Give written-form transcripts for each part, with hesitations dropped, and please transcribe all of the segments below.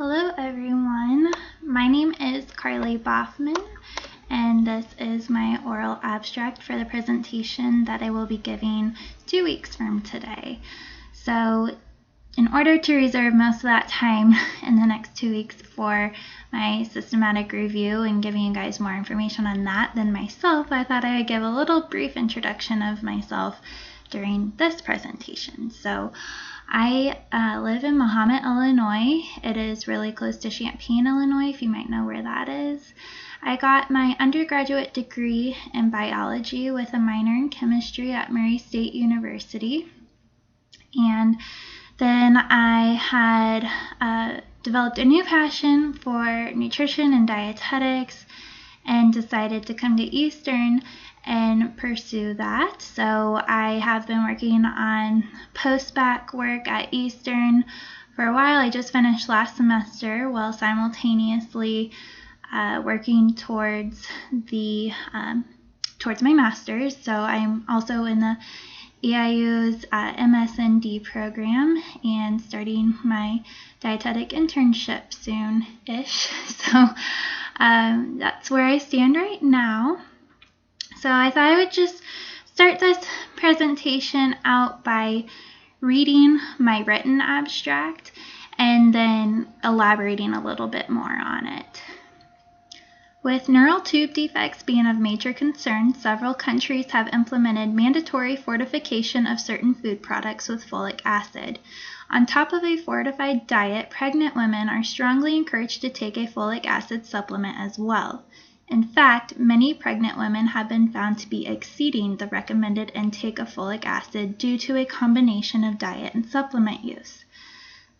Hello everyone, my name is Carly Boffman and this is my oral abstract for the presentation that I will be giving 2 weeks from today. So in order to reserve most of that time in the next 2 weeks for my systematic review and giving you guys more information on that than myself, I thought I would give a little brief introduction of myself during this presentation. So I live in Mahomet, Illinois. It is really close to Champaign, Illinois, if you might know where that is. I got my undergraduate degree in biology with a minor in chemistry at Murray State University. And then I had developed a new passion for nutrition and dietetics and decided to come to Eastern and pursue that. So I have been working on post-bac work at Eastern for a while. I just finished last semester while simultaneously working towards my master's. So I'm also in the EIU's MSND program and starting my dietetic internship soon-ish. So that's where I stand right now. So I thought I would just start this presentation out by reading my written abstract and then elaborating a little bit more on it. With neural tube defects being of major concern, several countries have implemented mandatory fortification of certain food products with folic acid. On top of a fortified diet, pregnant women are strongly encouraged to take a folic acid supplement as well. In fact, many pregnant women have been found to be exceeding the recommended intake of folic acid due to a combination of diet and supplement use.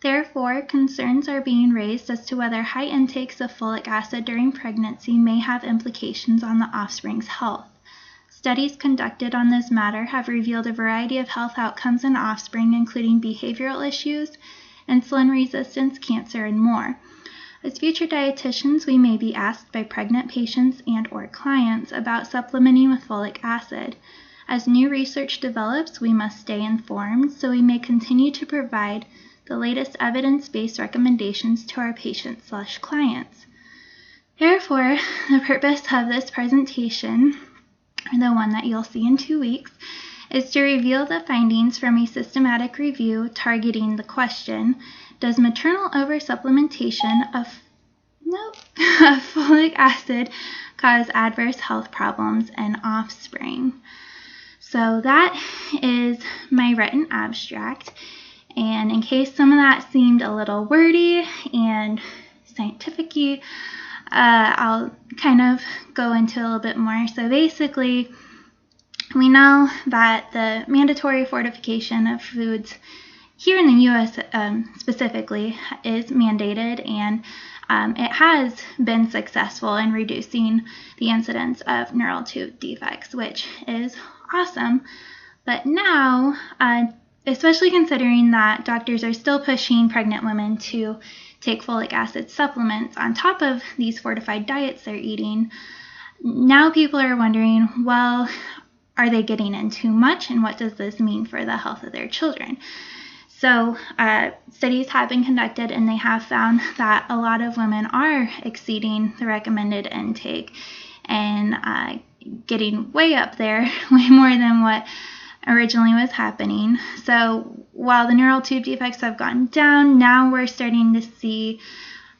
Therefore, concerns are being raised as to whether high intakes of folic acid during pregnancy may have implications on the offspring's health. Studies conducted on this matter have revealed a variety of health outcomes in offspring, including behavioral issues, insulin resistance, cancer, and more. As future dietitians, we may be asked by pregnant patients and/or clients about supplementing with folic acid. As new research develops, we must stay informed so we may continue to provide the latest evidence-based recommendations to our patients/clients. Therefore, the purpose of this presentation, the one that you'll see in 2 weeks, is to reveal the findings from a systematic review targeting the question, does maternal oversupplementation of folic acid cause adverse health problems in offspring? So that is my written abstract. And in case some of that seemed a little wordy and scientific-y, I'll kind of go into a little bit more. So basically, we know that the mandatory fortification of foods here in the U.S. Specifically is mandated, and it has been successful in reducing the incidence of neural tube defects, which is awesome. But now, especially considering that doctors are still pushing pregnant women to take folic acid supplements on top of these fortified diets they're eating, now people are wondering, well, are they getting in too much, and what does this mean for the health of their children? So studies have been conducted, and they have found that a lot of women are exceeding the recommended intake and getting way up there, way more than what originally was happening. So while the neural tube defects have gone down, now we're starting to see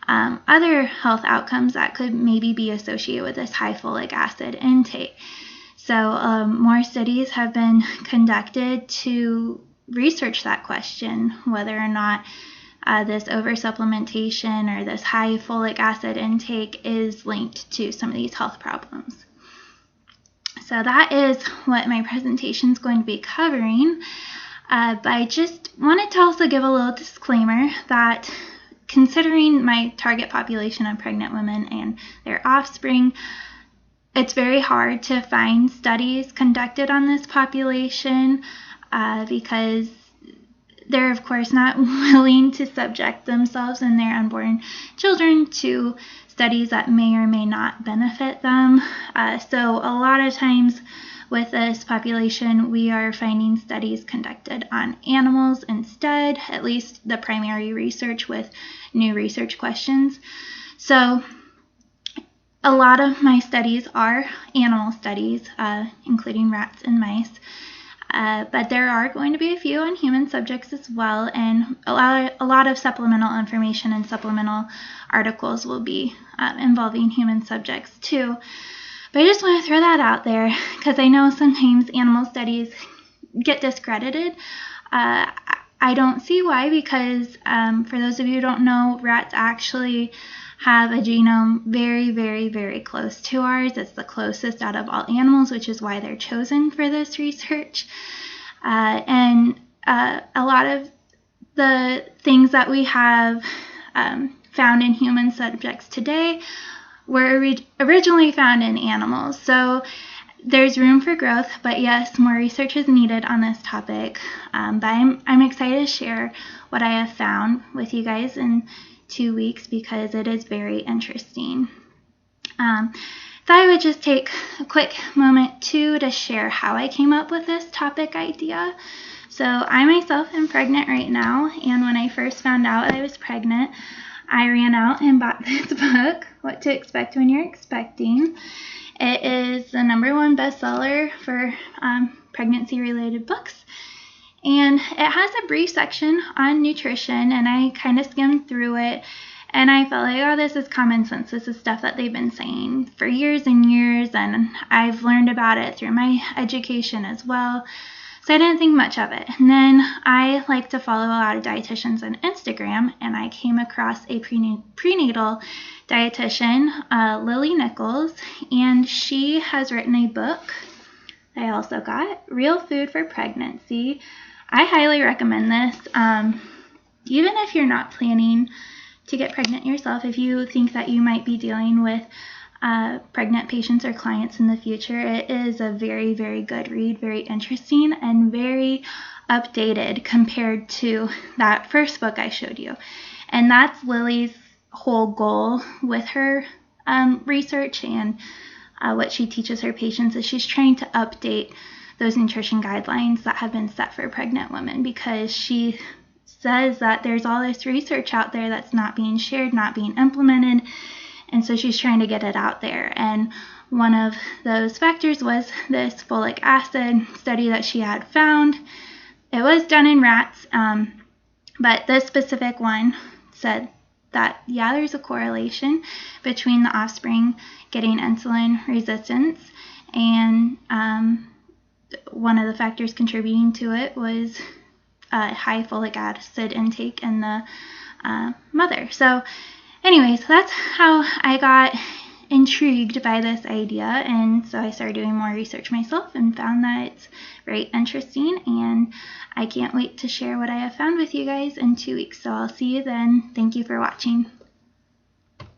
other health outcomes that could maybe be associated with this high folic acid intake. So more studies have been conducted to research that question, whether or not this oversupplementation or this high folic acid intake is linked to some of these health problems. So that is what my presentation is going to be covering. But I just wanted to also give a little disclaimer that considering my target population of pregnant women and their offspring, it's very hard to find studies conducted on this population because they're, of course, not willing to subject themselves and their unborn children to studies that may or may not benefit them. So a lot of times with this population, we are finding studies conducted on animals instead, at least the primary research with new research questions. So a lot of my studies are animal studies, including rats and mice. But there are going to be a few on human subjects as well, and a lot of supplemental information and supplemental articles will be involving human subjects too. But I just want to throw that out there because I know sometimes animal studies get discredited. I don't see why, because for those of you who don't know, rats actually have a genome very, very, very close to ours. It's the closest out of all animals, which is why they're chosen for this research. And a lot of the things that we have found in human subjects today were originally found in animals. So there's room for growth, but yes, more research is needed on this topic. But I'm excited to share what I have found with you guys in 2 weeks because it is very interesting. Thought I would just take a quick moment too to share how I came up with this topic idea. So I myself am pregnant right now, and when I first found out I was pregnant, I ran out and bought this book, What to Expect When You're Expecting. It is the #1 bestseller for pregnancy-related books. And it has a brief section on nutrition, and I kind of skimmed through it, and I felt like, oh, this is common sense. This is stuff that they've been saying for years and years, and I've learned about it through my education as well. So I didn't think much of it. And then I like to follow a lot of dietitians on Instagram, and I came across a prenatal dietitian, Lily Nichols, and she has written a book I also got, Real Food for Pregnancy. I highly recommend this. Even if you're not planning to get pregnant yourself, if you think that you might be dealing with pregnant patients or clients in the future, it is a very, very good read, very interesting, and very updated compared to that first book I showed you. And that's Lily's whole goal with her research and what she teaches her patients is she's trying to update those nutrition guidelines that have been set for pregnant women, because she says that there's all this research out there that's not being shared, not being implemented, and so she's trying to get it out there. And one of those factors was this folic acid study that she had found. It was done in rats, but this specific one said that, yeah, there's a correlation between the offspring getting insulin resistance, and one of the factors contributing to it was high folic acid intake in the mother. So anyways, that's how I got intrigued by this idea, and so I started doing more research myself and found that it's very interesting, and I can't wait to share what I have found with you guys in 2 weeks. So I'll see you then. Thank you for watching.